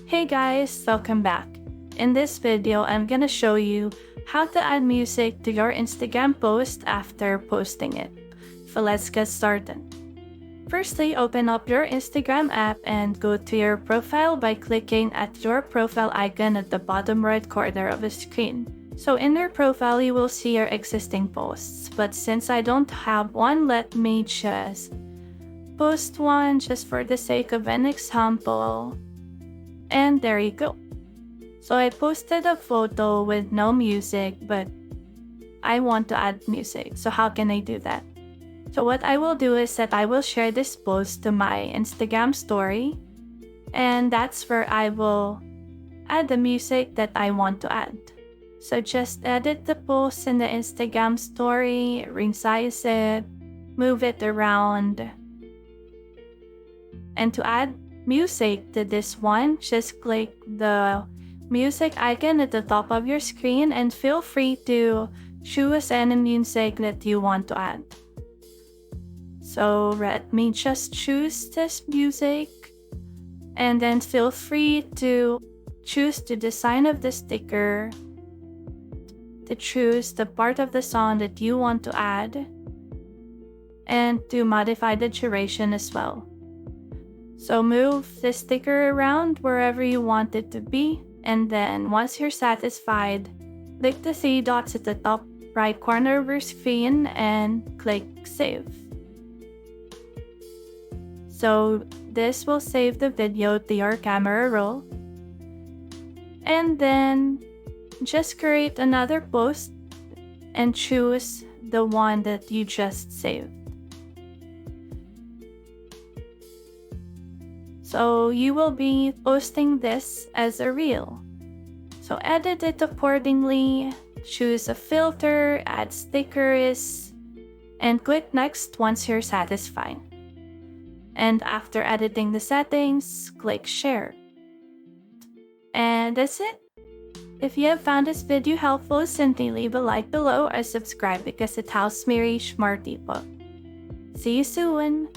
Hey guys, welcome back. In this video, I'm gonna show you how to add music to your Instagram post after posting it. So let's get started. Firstly, open up your Instagram app and go to your profile by clicking at your profile icon at the bottom right corner of the screen. So in your profile, you will see your existing posts. But since I don't have one, let me just post one just for the sake of an example. And there you go. So I posted a photo with no music, but I want to add music. So how can I do that? So what I will do is that I will share this post to my Instagram story, and that's where I will add the music that I want to add. So just edit the post in the Instagram story, resize it, move it around. And to add music to this one, just click the music icon at the top of your screen and feel free to choose any music that you want to add. So let me just choose this music, and then feel free to choose the design of the sticker, to choose the part of the song that you want to add, and to modify the duration as well. So move the sticker around wherever you want it to be, and then once you're satisfied, click the three dots at the top right corner of your screen and click save. So this will save the video to your camera roll. And then just create another post and choose the one that you just saved. So you will be posting this as a reel. So edit it accordingly, choose a filter, add stickers, and click next once you're satisfied. And after editing the settings, click share. And that's it. If you have found this video helpful, simply leave a like below or subscribe because it helps me reach more people. See you soon!